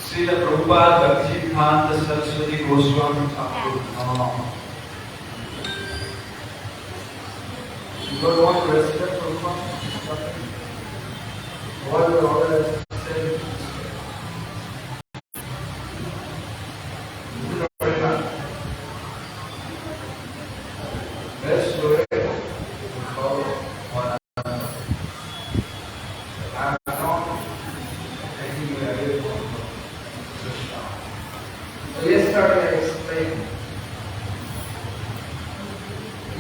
Srila Prabhupada Bhaktisiddhanta Saraswati Goswami Thakur. You don't want to respect Prabhupada? What do you always say? Best way to follow one another. I'm not taking you away from Krishna. Yesterday I explained,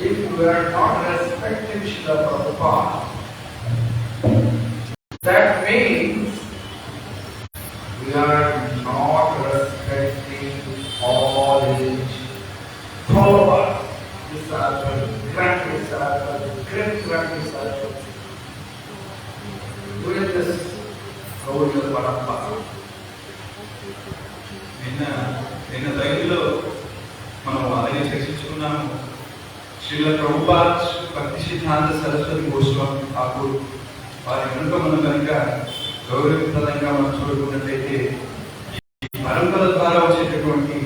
if we are not respecting Srila Prabhupada, that means we are not respecting all his followers, disciples, great disciples. Doing this Gauriya Parampara. నిన్న లైవ్లో మనం అలాగే చర్చించుకున్నాము. శ్రీల ప్రభుపాద్ భక్తిసిద్ధాంత సరస్వతి గోస్వామి ఠాకూర్ వారి వెనుక మనం కనుక గౌరవప్రదంగా మనం చూడుకున్నట్లయితే ఈ పరంపర ద్వారా వచ్చేటటువంటి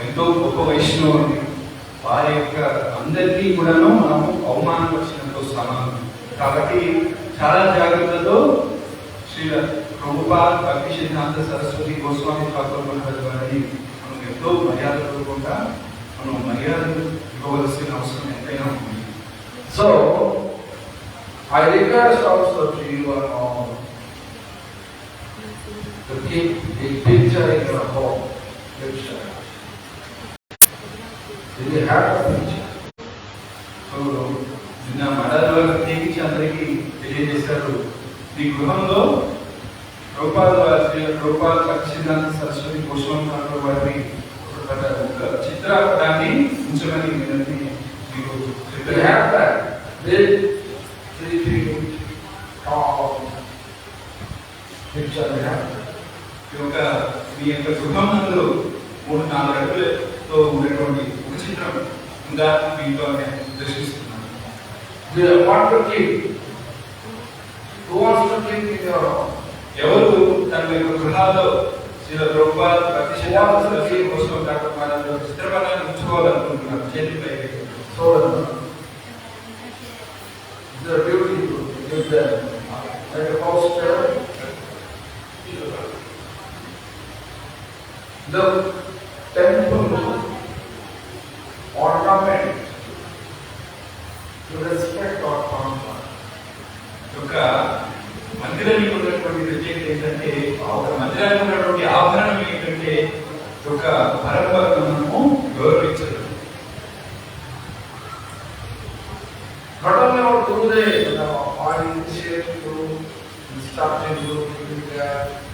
ఎంతో గొప్ప వైష్ణవుని వారి యొక్క అందరినీ కూడాను మనము అవమానపరిచినంతో సమానం. కాబట్టి చాలా జాగ్రత్తతో శ్రీల ప్రభుపాద్ భక్తిసిద్ధాంత సరస్వతి గోస్వామి ఠాకూర్ వారిని మనం ఎంతో మర్యాదపూర్వకంగా మనం మర్యాదలు ఇవ్వవలసిన అవసరం ఎంతైనా ఉంది. So I request also to you all to keep a picture in your home. Picture. Did you have a picture? So నిన్న మడాలో ప్రత్యేకించి అందరికీ తెలియజేశారు. మీ గృహంలో ప్రభుపాద్ భక్తిసిద్ధాంత సరస్వతి గోస్వామి ఠాకూర్ వారిని ఒక చిత్రపటాన్ని ఉంచమని వినంతి మీకు మీ యొక్క గృహం నందు 3-4 అడుగులతో ఉన్నటువంటి ఒక చిత్రం ఉందా మీతో నేను దర్శిస్తున్నాను. ఎవరు తన యొక్క గృహాల్లో శ్రీల ప్రభుపాద్ భక్తిసిద్ధాంత సరస్వతి గోస్వామి ఠాకూర్ వారి చిత్రపటాన్ని ఉంచుకోవాలనుకుంటున్నారు? చేతిపై the temple ornament to respect our Pampa. ఒక మందిరానికి ఉన్నటువంటి ప్రత్యేకత ఏంటంటే ఒక మందిరానికి ఉన్నటువంటి ఆభరణం ఏంటంటే ఒక పరంపరను గౌరవించడం. Not only our Guru, our initiate Guru, instructing Guru,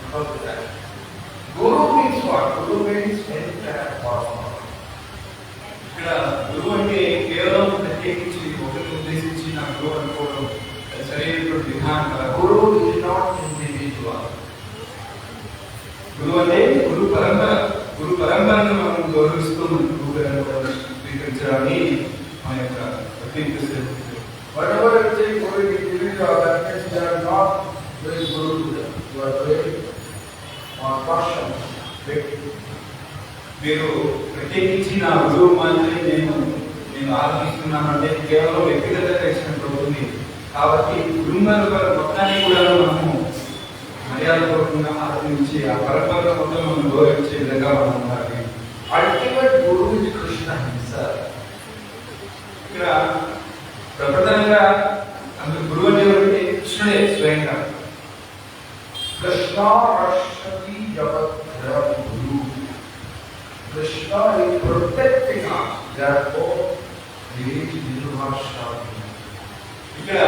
because of that. Guru means what? Guru means entire power. ఇక్కడ గురువు అనుకోవడం అది సరైనటువంటి విధానం కాదు. Guru is not individual. గురువు అంటే గురు పరంపరను మనం గౌరవిస్తూ గురువు గారు స్వీకరించడాన్ని మన యొక్క వర్తింపు. Whatever you say Guru is individual, that means they are not doing Guru to them. You are doing one person. మీరు ప్రత్యేకించి నా గురువు మాత్రమే నేను ఆరాధిస్తున్నాను అంటే కేవలం వ్యక్తిగతంగా ఇచ్చినట్టు ఉంది. కాబట్టి గురువుగారు మొత్తాన్ని కూడా మనము మర్యాదపూర్వకంగా ఆరాధించి ఆ పరంపర మొత్తం మనం గౌరవించే విధంగా మనం ఉండాలి. Ultimate Guru is Krishna himself. ఇక్కడ ప్రప్రథమంగా అందుకు గురువు అంటే కృష్ణుడే స్వయంగా. Krishna Rashati Jagat Guru. Krishna is protecting us. Therefore, he is Nirvashami. ఇక్కడ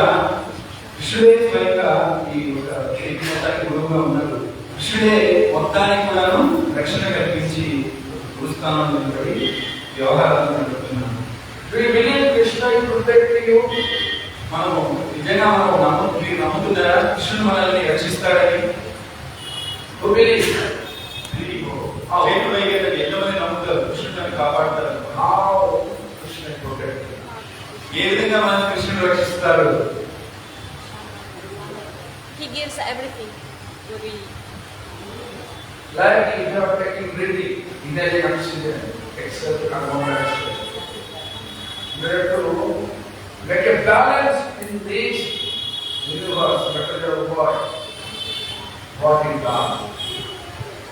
కృష్ణుడే స్వయంగా ఈ మొత్తానికి గురువుగా ఉన్నాడు. కృష్ణుడే మొత్తానికి కూడాను రక్షణ కల్పించి గురుస్థానంలో నిలబడి వ్యవహారాలు నడుపుతున్నాడు. Do you believe Krishna is protecting you? మనము నిజంగా మీరు నమ్ముతున్నారా కృష్ణుడు మనల్ని రక్షిస్తాడని? Who believes? ఎంతమంది నమ్ముతారు కృష్ణుడిని కాపాడుతారు? How Krishna is protecting? ఏ విధంగా మన కృష్ణుడు రక్షిస్తాడు? He gives everything. Like if you are taking breathing, inhaling oxygen, exhaling carbon dioxide. You have to make a balance in this universe, that is your body. What is that?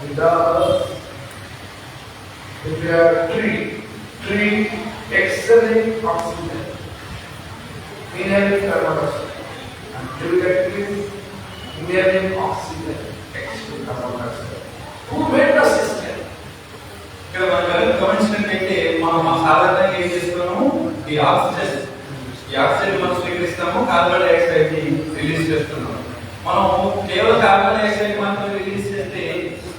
It does. If you have a tree exhaling oxygen, inhaling carbon dioxide, and do that tree inhaling oxygen, exhaling carbon dioxide. Who made the system? ఇక్కడ మనం గమనించినట్లయితే మనం సాధారణంగా ఏం చేస్తున్నాము, ఈ oxygen మనం స్వీకరిస్తాము, carbon dioxide ని రిలీజ్ చేస్తున్నాము. మనం కేవలం కార్బన్ డైఆక్సైడ్ మాత్రం రిలీజ్ చేస్తే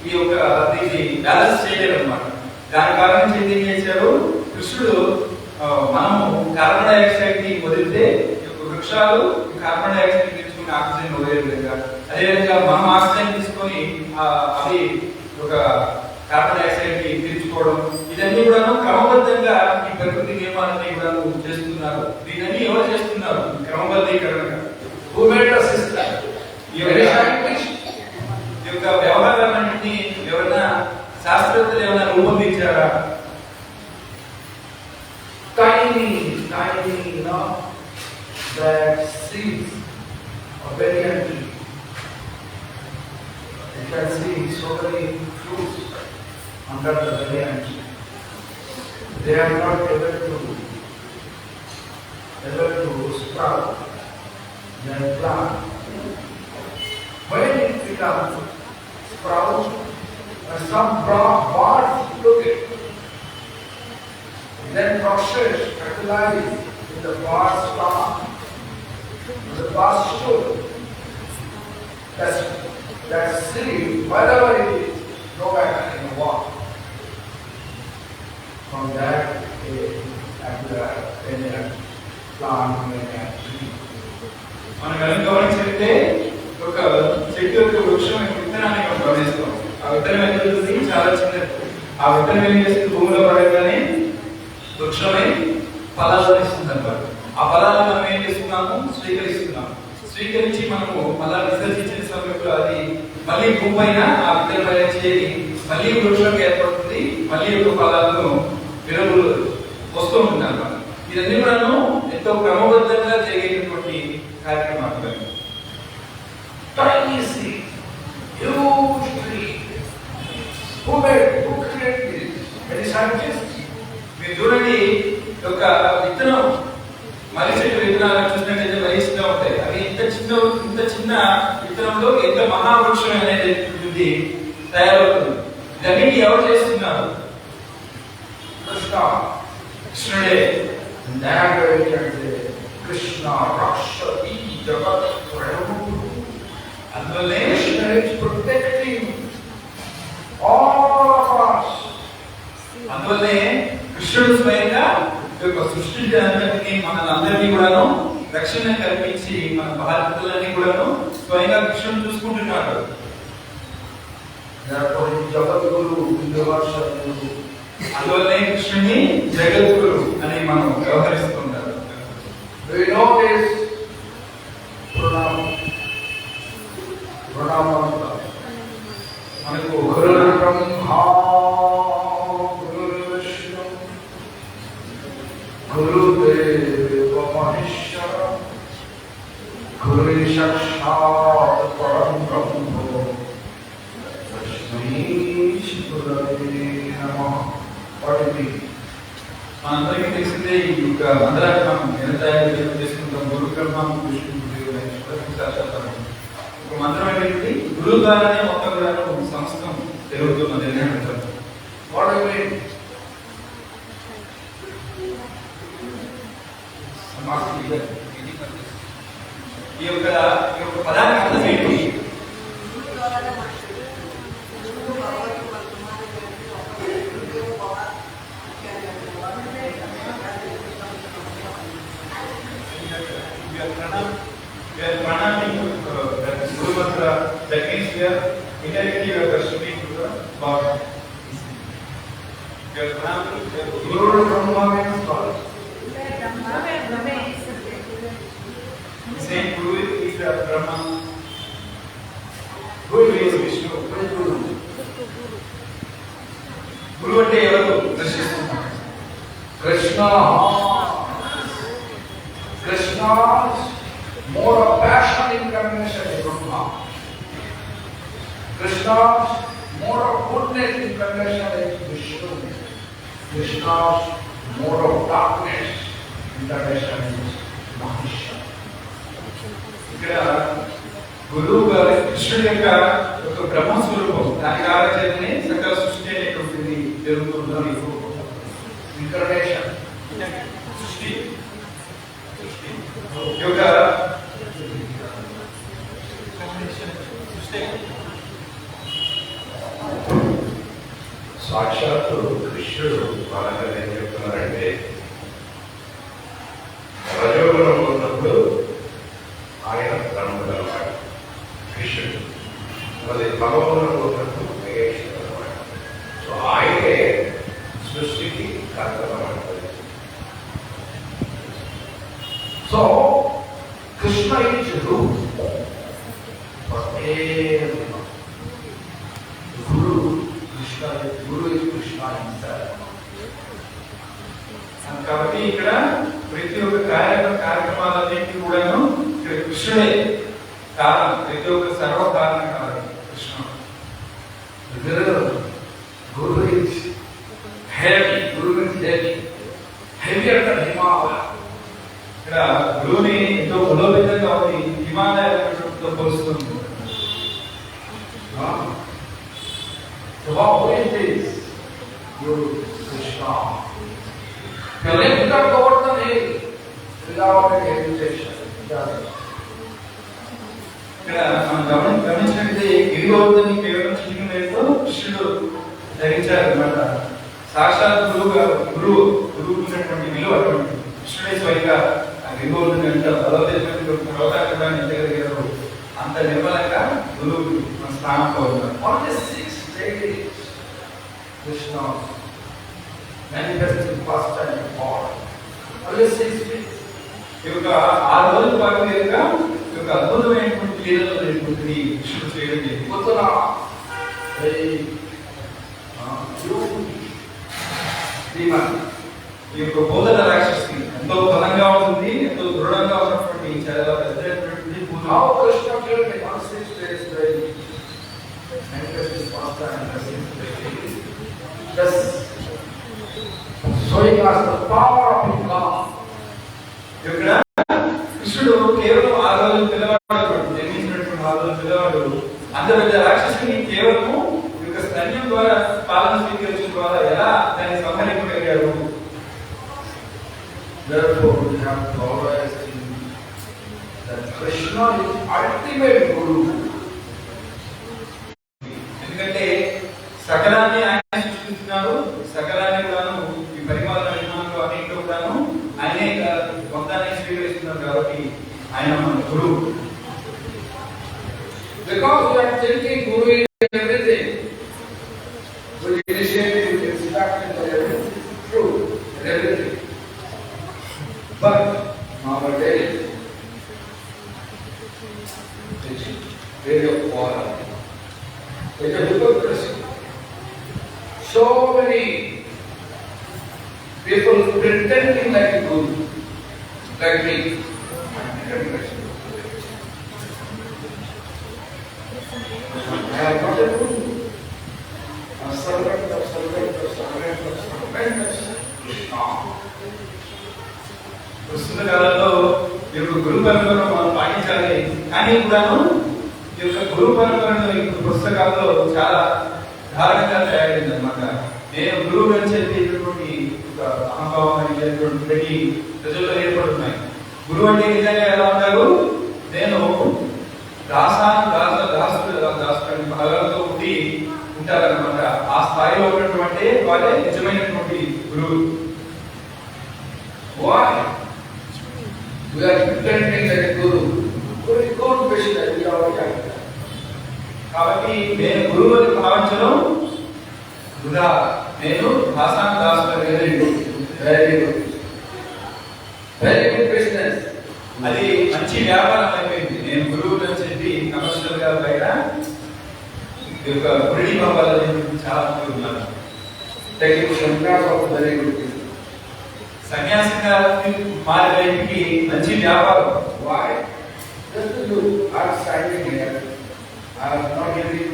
ఈ యొక్క దీన్ని బ్యాలెన్స్ చేయలేరు అన్నమాట. దాని కారణం చేసి ఏం చేశారు కృష్ణుడు, మనము కార్బన్ డైఆక్సైడ్ ని వదిలితే వృక్షాలు కార్బన్ డైఆక్సైడ్ తీసుకుని ఆక్సిజన్ వదిలే విధంగా, అదేవిధంగా మనం ఆక్సిజన్ తీసుకొని అవి ఒక కార్బన్ డైఆక్సైడ్ ని పీల్చుకోవడం, ఇదన్నీ కూడా క్రమబద్ధంగా ఈ ప్రకృతి నియమాలన్నీ కూడా చేస్తున్నారు. దీన్ని ఎవరు చేస్తున్నారు? క్రమబద్ధీకరణగా. Who made the system? ఈ యొక్క వ్యవహారాలన్నింటినీ ఎవరైనా శాస్త్రవేత్తలు ఏమైనా రూపొందించారా? Tiny, that seeds of banyan tree. You can see so many fruits under the banyan tree. They are not able to sprout their plant. When it becomes sprout, some bards look it. Then process, fertilize in the bar's stomach. The bar stood. That seed, wherever it is, go back and walk. From that, plant tree. మనం గమనించితే ఒక చెట్టు యొక్క వృక్షం యొక్క విత్తనాన్ని మనం గమనిస్తాం. ఆ విత్తనం ఎదుగుతుంది, చాలా చిన్నది. ఆ విత్తనం ఏం చేస్తుంది, భూమిలో పడగానే వృక్షమై ఫలాలను ఇస్తుంది అన్నమాట. ఆ ఫలాలను మనం ఏం చేస్తున్నాము, స్వీకరించి మనము ఫలాలు విసర్జించిన సమయంలో అది మళ్ళీ భూమి పైన ఆ విత్తనం పైన చేరి మళ్ళీ వృక్షం ఏర్పడుతుంది, మళ్ళీ యొక్క ఫలాలను విరములు వస్తూ ఉంటుంది అన్నమాట. ఇదన్నీ మనము ఎంతో క్రమబద్ధంగా జరిగేటటువంటి కార్యక్రమాలు. Tiny seed, huge tree. Who created this? Many scientists. మీరు చూడండి, ఒక విత్తనం మర్రి చెట్టు విత్తనాలు చూసినట్టయితే వయసుగా ఉంటాయి. అవి ఇంత చిన్న విత్తనంలో ఎంత మహావృక్షం అనేది తయారవుతుంది. ఇదన్నిటి ఎవరు చేస్తున్నారు? కృష్ణుడే. Krishna Rakshati Jagat Guru. అందువల్లే Krishna is protecting all of us. అందువల్లే కృష్ణుడు స్వయంగా యొక్క సృష్టించినంతటిని మనందరినీ కూడాను రక్షణ కల్పించి మన బాధ్యతలన్నీ కూడాను స్వయంగా కృష్ణుడు చూసుకుంటున్నాడు. Therefore, he is Jagadguru, Universal. అందువల్లే కృష్ణుని జగద్గురు అని మనం వ్యవహరిస్తుంటారు. Do you know this pranam? Pranamanta. మనకు Guru Brahma, Guru Vishnu, Guru Deva Maheshwara, Guru Sakshat Param Brahma. మనందరికీ తెలిసిందే ఈ యొక్క మంత్రాన్ని మనం ఎంత చేసుకుంటాం. గురు బ్రహ్మ విష్ణు సాక్షాత్కారం. ఒక మంత్రం ఏంటంటే గురువు ద్వారానే మొత్తం కూడా సంస్థం జరుగుతున్నది అని అంటారు. What do you mean? ఈ యొక్క పదానికి అర్థం ఏంటి? We are pranaming Guru Mantra. That means we are indirectly we are speaking to the God. We are pranaming Guru Brahma means what? Same Guru is the Brahma. Guru Guru is is Vishnu. Guru. Guru అంటే ఎవరు దర్శిస్తున్నారు? Krishna. Krishna's more of passion incarnation is Brahma. Krishna's more of goodness incarnation is Vishnu. Krishna's more of darkness incarnation is Maheshwara. ఇక్కడ గురువు గారు కృష్ణుడి యొక్క ఒక బ్రహ్మ స్వరూపం. దానికి ఆరాధనే సకల సృష్టి అనేటువంటిది జరుగుతుంది. Incarnation. సృష్టి యొక్క సాక్షాత్తు కృష్ణుడు మనకు ఏం చెప్తున్నారంటే రజోగుణం ఉన్నప్పుడు ఆయన బ్రహ్మదనమాట కృష్ణుడు, మరి భగవంతుడు ఉన్నప్పుడు మహేశ్వరుడు అనమాట. సో ఆయనే సృష్టికి కారణమన్నమాట. So, Krishna is root for everyone. Guru is Krishna himself. కాబట్టి ఇక్కడ ప్రతి ఒక్క కార్యక్రమాలన్నింటినీ కూడాను ఇక్కడ కృష్ణుడే కారణం. ప్రతి ఒక్క సర్వ కారణ కారణం కృష్ణుడు. Guru is heavy. Guru is heavy. Heavier than Himalaya. ఇక్కడ గురువుని ఎంతో బలోపేతంగా ఉంది. హిమాలయాలతో పోలుస్తుంది. So who is this? Guru Krishna. You lift up Govardhan hill without any hesitation. ఇక్కడ మనం గమనించినట్లయితే గిరిగోవర్ధని కేవలం చిన్న వేతో కృష్ణుడు ధరించారు అనమాట. సాక్షాత్ గురువు ఉన్నటువంటి విలువ అటువంటి కృష్ణుడే స్వయంగా ఆ గిరిగోవర్ధని ఎంత బలోపేతమైన అవకాశాన్ని ఎత్తగలిగారు. అంత నిర్మలంగా గురువు మన స్థానంలో ఉన్నారు. Only 6 days Krishna manifested first time in form. Only 6 days. ఈ యొక్క 6 రోజుల పాటు కనుక ఈ యొక్క అద్భుతమైనటువంటి లీలలు అనేటువంటిది కృష్ణుడు చేయడం జరిగింది. Putana, very huge demon. ఈ యొక్క బోధన రాక్షసి ఎంతో బలంగా ఉంటుంది, ఎంతో దృఢంగా ఉన్నటువంటి చాలా పెద్దటువంటి పూజ. How Krishna killed me on 6 days very manifested first time in the 6 days. Just showing us the power of God. ఇక్కడ కృష్ణుడు కేవలం 6 రోజులు పిల్లవాడు, జన్మించినటువంటి 6 రోజులు పిల్లవాడు అంత పెద్ద రాక్షసుని కేవలం ఈ యొక్క స్తన్యం ద్వారా పాలన స్వీకరించడం ద్వారా ఎలా దాన్ని సంహరించగలిగాడు. Therefore, we have to always think that Krishna is ultimate Guru. ఎందుకంటే సకలాన్ని ఆయన సృష్టిస్తున్నారు, సకలాన్ని కూడాను ఈ పరిపాలన విధానంలో అన్నింటిలో కూడాను ఆయనే మొత్తాన్ని స్వీకరిస్తున్నారు. చేస్తున్నాం కాబట్టి ఆయన మన గురువు. Because we are thinking Guru is everything, we initiate with instructions and everything, true, and everything. But nowadays, it's very foreign. It's a hypocrisy. So many people pretending like a Guru, like me. I am not a Guru. A servant of servant of servant of servant of Krishna. ప్రస్తుత కాలంలో ఈ యొక్క గురు పరంపరను మనం పాటించాలి. కానీ కూడాను ఈ యొక్క గురు పరంపరను ఇప్పుడు ప్రస్తుత కాలంలో చాలా దారుణంగా తయారైంది అనమాట. నేను గురువు అని చెప్పేటటువంటి ఒక అహంభావం అనేటువంటి ప్రతి ప్రజల్లో ఏర్పడుతున్నాయి. గురువు అంటే నిజంగా ఎలా ఉంటారు? నేను దాసాన్ని భాగాలతో ఉండి ఉంటారనమాట. ఆ స్థాయిలో ఉన్నటువంటి వాళ్ళే నిజమైనటువంటి గురువు. Why? We are pretending like a Guru. Guru is God Krishna, we are all like that. కాబట్టి నేను గురువు అని భావించడం వృధా. నేను దాసాన్ని Very good. Very good. Very good business. అది మంచి వ్యాపారం అయిపోయింది. నేను గురువు అని చెప్పి కమర్షియల్ గా బయట ఈ యొక్క గుడి పంపాలని చాలా మంది ఉన్నారు. Taking sannyas of very good business. సన్యాసిగా మారేకి మంచి వ్యాపారం. Why? Just look, I am standing here. I am not giving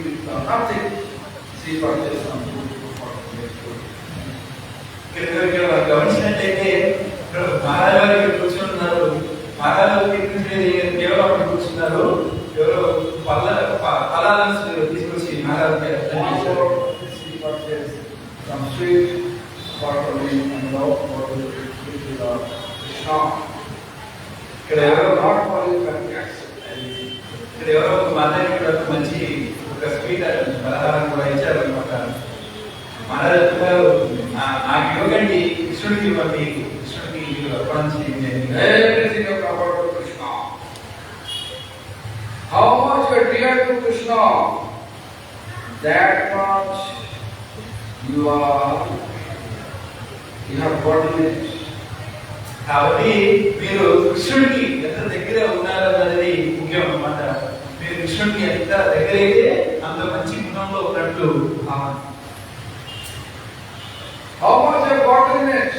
nothing. See what is something. ఇక్కడ గమనించినట్లయితే మహారాజు గారు ఇక్కడ కూర్చున్నారు. మహారాజు కేవలం అక్కడ కూర్చున్నారు. ఎవరో ఫలాలను తీసుకొచ్చి మహారాజు ఇక్కడ ఎవరో మాతాజీ కూడా మంచి ఒక స్వీట్ పలహారం కూడా ఇచ్చారు అనమాట. మహారాజు గారు నాకు ఇవ్వకండి, కృష్ణుడికి ఇవ్వండి, కృష్ణుడికి అర్పణ చేయండి. Everything about Krishna. How much you are dear to Krishna, that much you have burdened it. కాబట్టి మీరు కృష్ణుడికి ఎంత దగ్గర ఉన్నారన్నది ముఖ్యం అన్నమాట. మీరు కృష్ణుడికి ఎంత దగ్గర అయితే అంత మంచి గుణంలో ఉన్నట్టు. How much you have gotten it?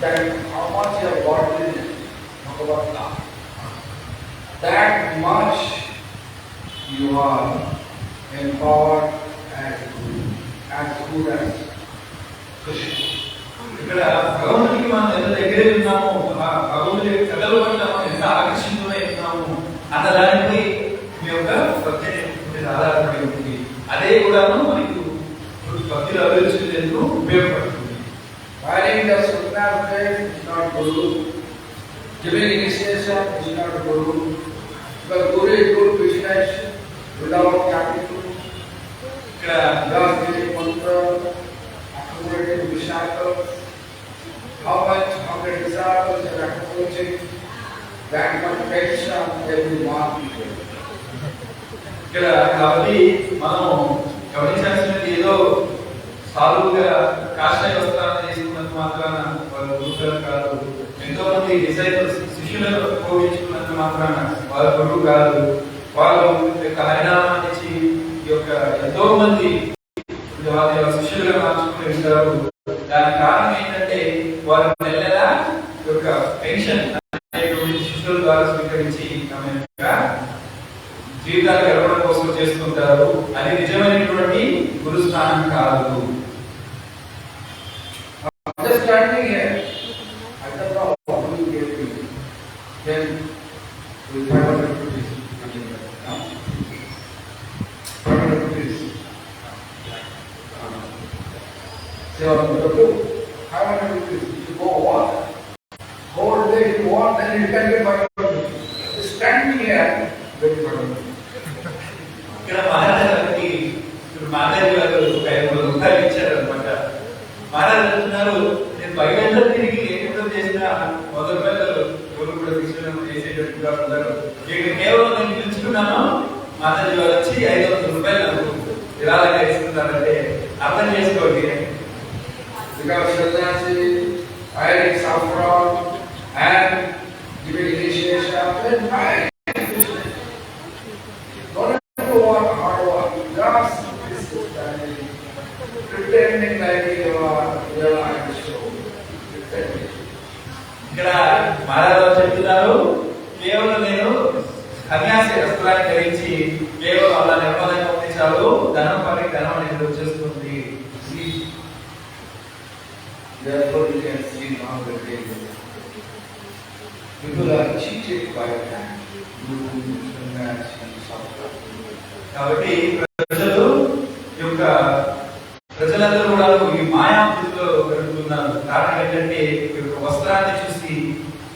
That how much you have gotten it? Bhagavata. That much you are empowered as good as Krishna. ఇక్కడ భగవంతుడికి మనం ఎంత దగ్గర ఉన్నాము, భగవంతుడి కథల పట్ల మనం ఎంత ఆకర్షితులై ఉన్నాము అన్న దానిపై మీ యొక్క భక్తి ఆధారపడి ఉంటుంది. అదే కూడాను మనకు భక్తిలో అభివృద్ధి చెందేందుకు ఉపయోగపడుతుంది. Wearing the Sukna is not Guru. Giving initiation is not Guru. Because Guru is good business without capital. ఇక్కడ Without giving mantra, accumulating disciples. How the disciples are accumulating, that much pension every month. ఇక్కడ కాబట్టి మనం గమనించాల్సినది ఏదో సాధువుగా కాషాయ వస్త్రాలను చేసుకున్నంత మాత్రాన వాళ్ళు గురువులు కాదు. ఎంతో మంది డిసైపుల్స్ శిష్యులను ఉపయోగించుకున్నంత మాత్రాన వాళ్ళ గురువు కాదు. వాళ్ళు యొక్క హరినామాన్ని ఇచ్చి ఈ యొక్క ఎంతో మంది వాళ్ళ శిష్యులుగా మార్చుకుని ఉంటారు. దానికి కారణం ఏంటంటే వారు నెలలా యొక్క పెన్షన్ అనేటువంటి శిష్యుల ద్వారా స్వీకరించి తమ యొక్క జీవితాలు గడపడం కోసం చేస్తుంటారు. అది నిజమైనటువంటి గురుస్థానం కాదు. Understanding here, I don't know how you get it. Then we 500 rupees. 500 rupees. 700 rupees. You go what? Whole day you want, then you can get 500 rupees. Standing here, get 500 rupees. ఇక్కడ మహారాజాకి ఇప్పుడు మాతాజీ గారు ఒక 500 రూపాయలు ఇచ్చారు అనమాట. మహారాజు అంటున్నారు, నేను 500 తిరిగి ఏ చేసినా 100 రూపాయలు ఇచ్చేటట్టుగా ఉండరు. ఇక్కడ కేవలం నేను పిలుచుకున్నాను, మాతాజీ వారు వచ్చి 500 రూపాయలు నాకు విరాళంగా ఇస్తున్నారంటే అర్థం చేసుకోండి. Because Shanyaji, hiring saffron and giving initiation, then hiring. Don't have to work hard work. Just this is standing, pretending like you are real show. Pretending. ఇక్కడ మహారాజు చెప్తున్నారు, కేవలం నేను సన్యాసి వస్త్రాన్ని ధరించి కేవలం అలా నిర్మలంగా ఉంటే చాలు, ధనం పని ధనం అనేది వచ్చేస్తుంది. Therefore, you can see now the day. People are cheated by that. కాబట్టి ప్రజలందరూ కూడా ఈ మాయాబుద్ధిలో గడుపుతున్నారు. కారణం ఏంటంటే ఈ యొక్క వస్త్రాన్ని చూసి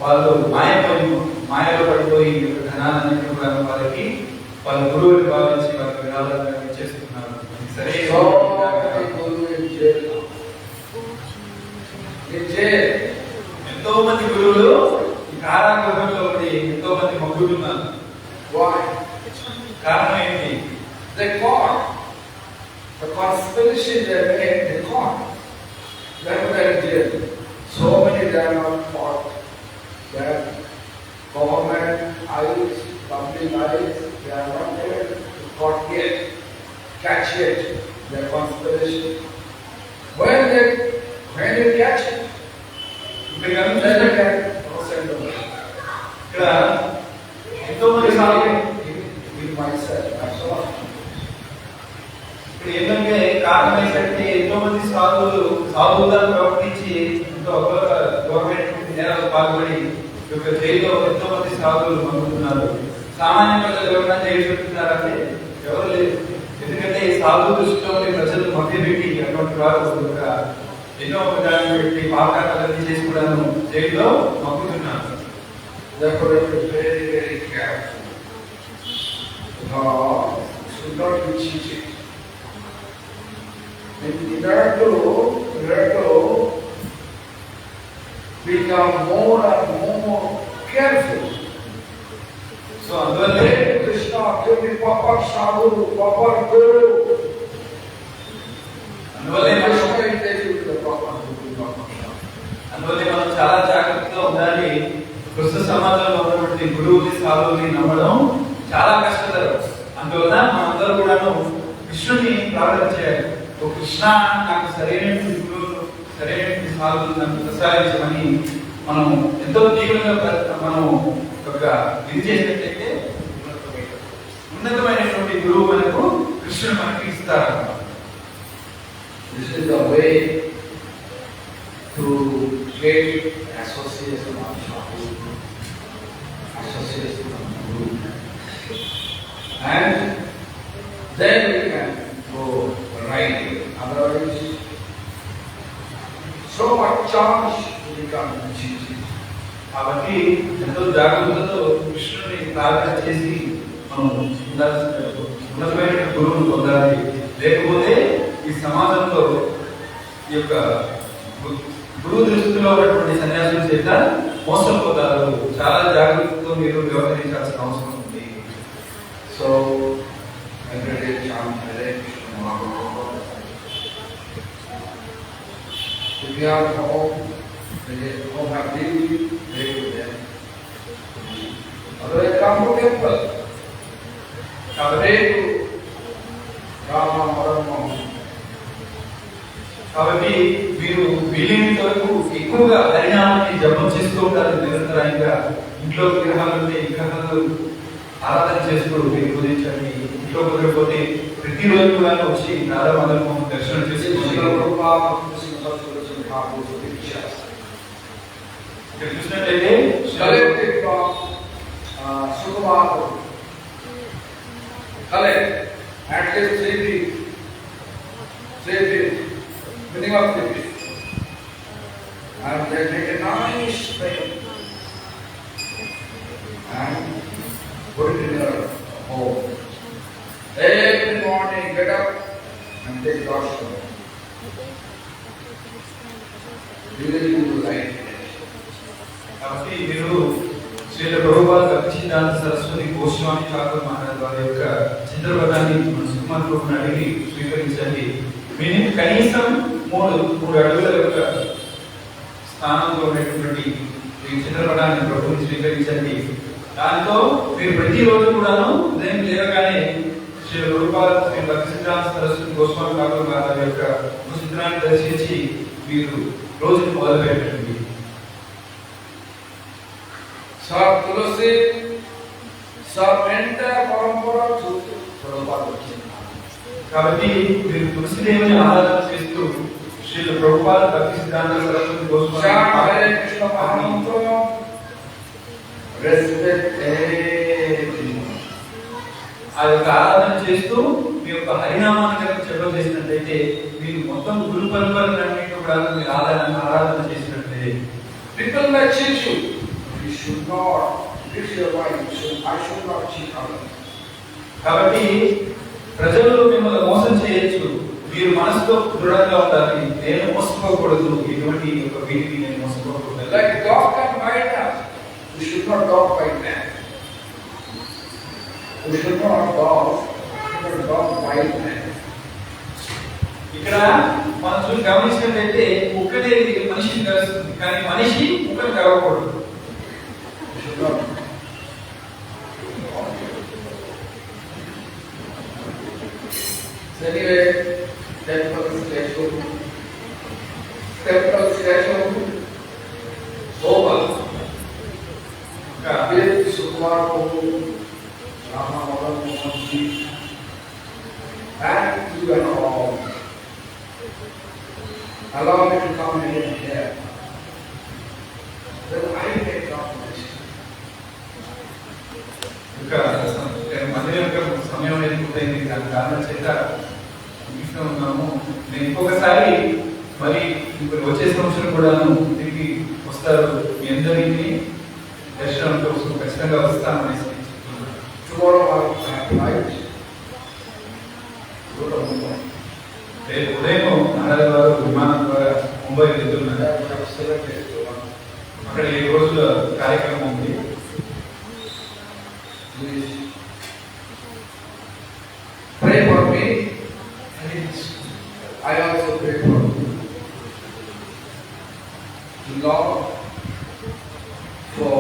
వాళ్ళు మాయలో పడిపోయి ఈ యొక్క ధనాలన్నింటినీ కూడా వాళ్ళకి వాళ్ళ గురువుని భావించి వాళ్ళకి విరాళంగా ఇచ్చేస్తున్నారు. సరే ఎంతో మంది గురువులు ఈ కారాగృహంలో ఉండి ఎంతో మంది మగ్గులు ఉన్నారు. కారణం ఏంటి? They caught the conspiracy they made. They caught. That's what they did. So many they are not caught. That government eyes, public eyes, they are not there to caught yet, catch it. Their conspiracy. When you catch it, ఇక్కడ ఎంతో మంది ఇప్పుడు ఏంటంటే కారణం ఏంటంటే ఎంతో మంది సాధువుగా ప్రవర్తించి ఎంతో గవర్నమెంట్ నేరాలు పాల్పడి యొక్క జైల్లో ఎంతో మంది సాధువులు పంపుతున్నారు. సామాన్య ప్రజలు ఎవరైనా జైలు పెడుతున్నారంటే ఎవరు లేదు. ఎందుకంటే సాధువు దృష్టిలో ప్రజలు మభ్యపెట్టి అటువంటి వారు ఎన్నో విధానం పెట్టి పాపకాలన్నీ చేసి కూడా జైల్లో పంపుతున్నారు. Therefore, you have to be very, very careful. Should not be cheated. In order to become more and more careful. So, అందువల్లే Krishna, give me proper sadhu, proper guru. అందువల్లే Krishna will take you to the proper guru. అందువల్లే మనం చాలా జాగ్రత్తగా ఉండాలి. కృష్ణ సమాజంలో ఉన్నటువంటి గురువుని సాధువుని నమ్మడం చాలా కష్టతరం. అందువల్ల మనందరూ కూడాను కృష్ణుని ప్రార్థన చేయాలి. ఓ కృష్ణ, నాకు సరైనటువంటి గురువులు సరైనటువంటి సాధువులు నాకు ప్రసాదించమని మనం ఎంతో తీవ్రంగా మనం ఒక ఇది చేసినట్లయితే ఉన్నతమైనటువంటి గురువు మనకు కృష్ణుడు మనకి ఇస్తారు. This is the way to get association of sadhu, association of guru, and then we can go right. Otherwise, so much chance to become cheated. కాబట్టి ఎంతో జాగ్రత్తతో కృష్ణుని ప్రార్థన చేసి మనం ఉన్నతమైన గురువును పొందాలి. లేకపోతే ఈ సమాజంలో ఈ యొక్క గురువు దృష్టిలో ఉన్నటువంటి సన్యాసుల చేత మోసపోతారు. చాలా జాగ్రత్తతో మీరు వ్యవహరించాల్సిన అవసరం ఉంది. So, every day chant Hare Krishna Mahaprabhu. If you are home, they home have Devi, pray to them. Otherwise, come to temple. Pray to Rama Marama. కాబట్టి మీరు వీలైనంత వరకు ఎక్కువగా హరినామాన్ని జపం చేస్తూ ఉంటారు. నిరంతరంగా ఇంట్లో విగ్రహాలు ఉంటే విగ్రహాలు ఆరాధన చేస్తూ మీరు పూజించండి. ఇంట్లో కుదరకపోతే ప్రతిరోజు కూడా వచ్చి రాధామాధవ దర్శనం చేసి ఇక్కడ చూసినట్లయితే Collect at least 3 feet, minimum 3 feet, and then make a nice frame and put it in your home. Every morning get up and take darshan. You will light. కాబట్టి మీరు శ్రీల ప్రభుపాద భక్తిసిద్ధాంత సరస్వతి గోస్వామి ఠాకూర్ మహారాజ్ వారి యొక్క చిత్రపటాన్ని మన సుకుమార్ అడిగి స్వీకరించండి. మీరు కనీసం మూడు అడుగుల యొక్క స్థానంలో ఉన్నటువంటి ఈ చిత్రపటాన్ని ప్రభుని స్వీకరించండి. దాంతో మీరు ప్రతిరోజు కూడాను ఉదయం లేవగానే శ్రీ ప్రభుపాద శ్రీ భక్తిసిద్ధాంత సరస్వతి గోస్వామి ఠాకూర్ మహారాజ్ యొక్క చిత్రాన్ని దర్శించి మీరు రోజును మొదలు పెట్టండి. सब तुलसी सब एंटर परंपरा చూస్తూ ప్రభుపాద కాబట్టి మీరు తులసిదేవిని ఆరాధన చేస్తూ శ్రీ ప్రభుపాద భక్తిసిద్ధాంత సరస్వతి గోస్వామి హరే కృష్ణ మహామంత్రం రెస్పెక్ట్ ఆ యొక్క ఆరాధన చేస్తూ మీ యొక్క హరినామాన్ని కనుక చెప్పడం చేసినట్లయితే మీరు మొత్తం గురు పరంపరలన్నింటినీ కూడా మీరు ఆరాధన చేసినట్లయితే people may cheat you. You should not. This is your wife. I should not cheat others. కాబట్టి ప్రజలు మిమ్మల్ని మోసం చేయొచ్చు, మీరు మనసులో దృఢంగా ఉండాలి. నేను మోసపోకూడదు, ఇటువంటి ఒక వీటిని నేను మోసపోకూడదు. Like dog can bite us. We should not dog bite man. We should not dog bite man. ఇక్కడ మనం చూసి గమనించినట్లయితే కుక్క అనేది మనిషిని కలుస్తుంది, కానీ మనిషి కుక్కను కలవకూడదు. We should not. So anyway, temple statue, Gopal Abir Sukumar Prabhu, Rama Madan Mohan Ji, and you and all. Allow me to come in here. Then I may come this. ఇంకా మందిరం యొక్క సమయం అయిపోయింది, దాని కారణం చేత ఇంట్లో ఉన్నాము. నేను ఇంకొకసారి మరి ఇప్పుడు వచ్చే సంవత్సరం కూడాను తిరిగి వస్తారు. మీ అందరినీ దర్శనం కోసం ఖచ్చితంగా వస్తామని చెప్తున్నాను. Tomorrow I have flight. Go to Mumbai. రేపు ఉదయం మహారాజు వారు విమానం ద్వారా ముంబై వెళ్తున్నారు. I have 7 days to run. అక్కడ 7 రోజుల కార్యక్రమం ఉంది. Please pray for me. Please, I also pray for you. Lord, for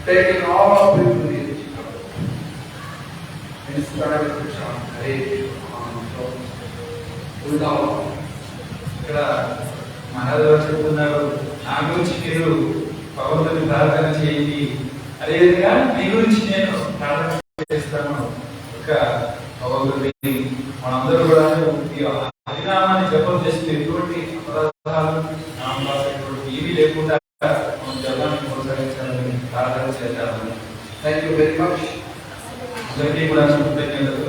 taking all of you to the inspired to chant Hare Krishna. ఇక్కడ మహారాజు వారు చెప్తున్నారు, నా గురించి మీరు భగవంతుని ప్రార్థన చేయండి, అదేవిధంగా మీ గురించి నేను ప్రార్థన చేస్తాను. ఒక భగవంతుడి మనందరూ కూడా ఈ హరినామాన్ని జపం చేస్తే ఎటువంటి అపరాధాలు నామరాసేటువంటి ఏమీ లేకుండా మనం జపాన్ని కొనసాగించాలని ప్రార్థన చేద్దామని. Thank you very much. అందరికీ కూడా కృతజ్ఞతలు.